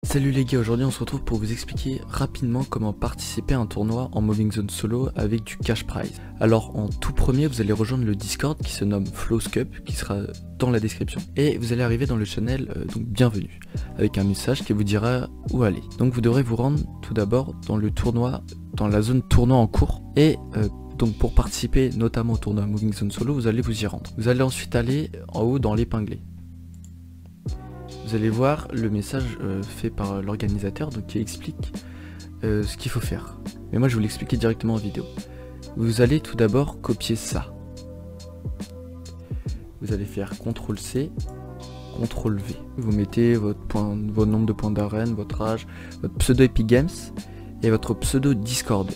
Salut les gars, aujourd'hui on se retrouve pour vous expliquer rapidement comment participer à un tournoi en Moving Zone Solo avec du cash prize. Alors en tout premier vous allez rejoindre le Discord qui se nomme Flows Cup, qui sera dans la description. Et vous allez arriver dans le channel, donc bienvenue, avec un message qui vous dira où aller. Donc vous devrez vous rendre tout d'abord dans le tournoi, dans la zone tournoi en cours. Et donc pour participer notamment au tournoi Moving Zone Solo, vous allez vous y rendre. Vous allez ensuite aller en haut dans l'épinglé. Vous allez voir le message fait par l'organisateur qui explique ce qu'il faut faire. Mais moi je vais vous l'expliquer directement en vidéo. Vous allez tout d'abord copier ça. Vous allez faire CTRL-C, CTRL-V. Vous mettez votre nombre de points d'arène, votre âge, votre pseudo Epic Games et votre pseudo Discord.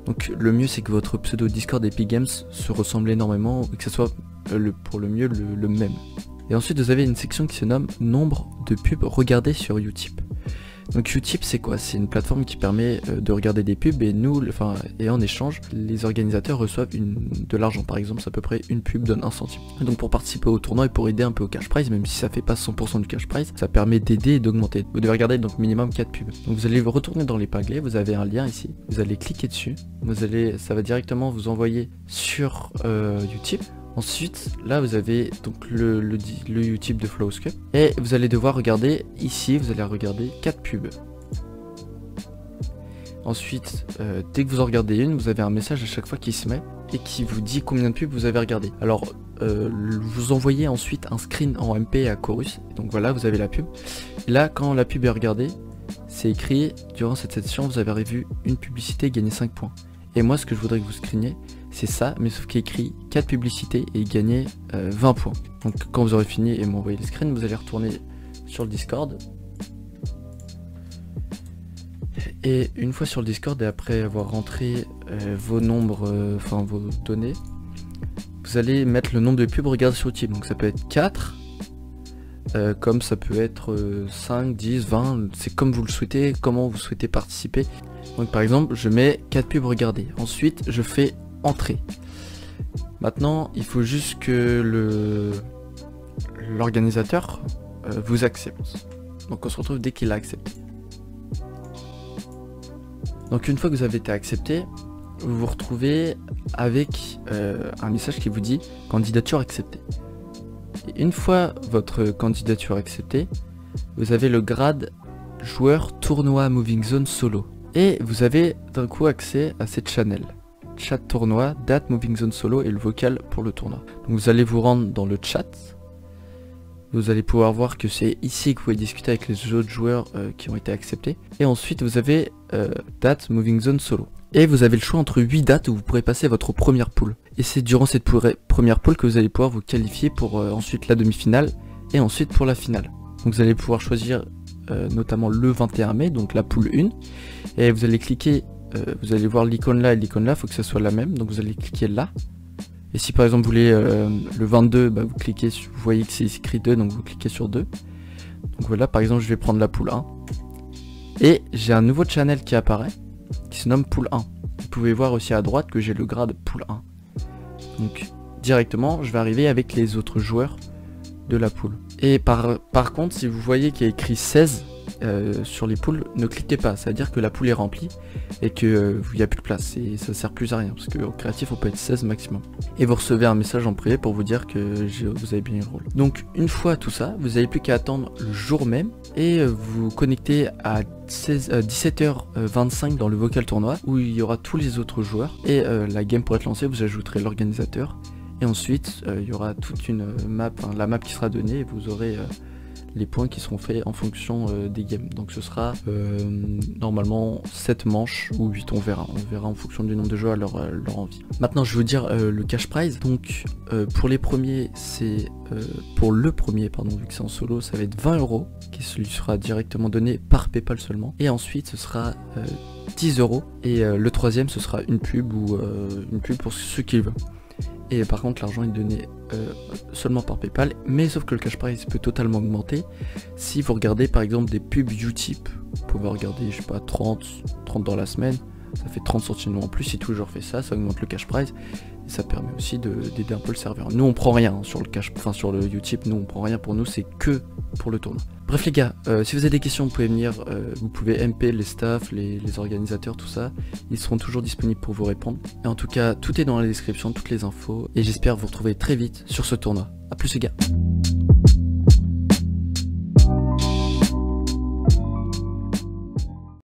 Donc le mieux c'est que votre pseudo Discord et Epic Games se ressemblent énormément et que ce soit pour le mieux le même. Et ensuite vous avez une section qui se nomme nombre de pubs regardées sur Utip. Donc Utip c'est quoi? C'est une plateforme qui permet de regarder des pubs et et en échange les organisateurs reçoivent de l'argent. Par exemple c'est à peu près une pub donne 1 centime. Et donc pour participer au tournoi et pour aider un peu au cash prize, même si ça fait pas 100% du cash prize, ça permet d'aider et d'augmenter. Vous devez regarder donc minimum 4 pubs. Donc vous allez retourner dans l'épinglé, vous avez un lien ici, vous allez cliquer dessus, ça va directement vous envoyer sur Utip. Ensuite, là vous avez donc le Utip de Flows Cup et vous allez devoir regarder ici, vous allez regarder 4 pubs. Ensuite, dès que vous en regardez une, vous avez un message à chaque fois qui se met et qui vous dit combien de pubs vous avez regardé. Alors, vous envoyez ensuite un screen en MP à Chorus, donc voilà, vous avez la pub. Et là, quand la pub est regardée, c'est écrit, durant cette session, vous avez vu une publicité, gagné 5 points. Et moi, ce que je voudrais que vous screeniez, c'est ça, mais sauf qu'il y a écrit 4 publicités et gagner 20 points. Donc quand vous aurez fini et m'envoyer le screen, vous allez retourner sur le Discord. Et une fois sur le Discord et après avoir rentré vos nombres, vos données, vous allez mettre le nombre de pubs regardées sur Utip. Donc ça peut être 4, comme ça peut être 5, 10, 20, c'est comme vous le souhaitez, comment vous souhaitez participer. Donc par exemple, je mets 4 pubs regardées. Ensuite, je fais entrée. Maintenant, il faut juste que l'organisateur vous accepte. Donc on se retrouve dès qu'il a accepté. Donc une fois que vous avez été accepté, vous vous retrouvez avec un message qui vous dit candidature acceptée. Et une fois votre candidature acceptée, vous avez le grade joueur tournoi Moving Zone Solo. Et vous avez d'un coup accès à cette channel. Chat tournoi, date Moving Zone Solo et le vocal pour le tournoi. Donc vous allez vous rendre dans le chat. Vous allez pouvoir voir que c'est ici que vous pouvez discuter avec les autres joueurs qui ont été acceptés. Et ensuite vous avez date Moving Zone Solo. Et vous avez le choix entre 8 dates où vous pourrez passer votre première poule. Et c'est durant cette première poule que vous allez pouvoir vous qualifier pour ensuite la demi-finale et ensuite pour la finale. Donc vous allez pouvoir choisir notamment le 21 mai, donc la poule 1. Et vous allez cliquer, vous allez voir l'icône là et l'icône là, il faut que ça soit la même. Donc vous allez cliquer là. Et si par exemple vous voulez le 22, vous cliquez, vous voyez que c'est écrit 2, donc vous cliquez sur 2. Donc voilà, par exemple je vais prendre la poule 1. Et j'ai un nouveau channel qui apparaît, qui se nomme poule 1. Vous pouvez voir aussi à droite que j'ai le grade poule 1. Donc directement, je vais arriver avec les autres joueurs de la poule. Et par contre, si vous voyez qu'il y a écrit 16 sur les poules, ne cliquez pas, ça veut dire que la poule est remplie et qu'il n'y a plus de place et ça sert plus à rien parce qu'au créatif on peut être 16 maximum. Et vous recevez un message en privé pour vous dire que vous avez bien eu le rôle. Donc une fois tout ça, vous n'avez plus qu'à attendre le jour même et vous connecter à 17h25 dans le vocal tournoi où il y aura tous les autres joueurs et la game pour être lancée, vous ajouterez l'organisateur. Et ensuite, il y aura toute une map, la map qui sera donnée et vous aurez les points qui seront faits en fonction des games. Donc ce sera normalement 7 manches ou 8, on verra en fonction du nombre de joueurs à leur envie. Maintenant je vais vous dire le cash prize. Donc pour les premiers, c'est pour le premier, vu que c'est en solo, ça va être 20 € qui lui sera directement donné par PayPal seulement. Et ensuite ce sera 10 € et le troisième ce sera une pub ou une pub pour ceux qui le veulent. Et par contre l'argent est donné seulement par PayPal, mais sauf que le cash prize peut totalement augmenter si vous regardez par exemple des pubs Utip. Vous pouvez regarder, je sais pas, 30 dans la semaine, ça fait 30 centimes en plus. Si tous les jours fait ça, ça augmente le cash prize. et ça permet aussi d'aider un peu le serveur. Nous on prend rien sur le cash, enfin sur le Utip, nous on prend rien, pour nous c'est que pour le tournoi. Bref les gars, si vous avez des questions vous pouvez venir, vous pouvez MP les staffs, les organisateurs, tout ça, ils seront toujours disponibles pour vous répondre. Et en tout cas tout est dans la description, toutes les infos, et j'espère vous retrouver très vite sur ce tournoi. A plus les gars.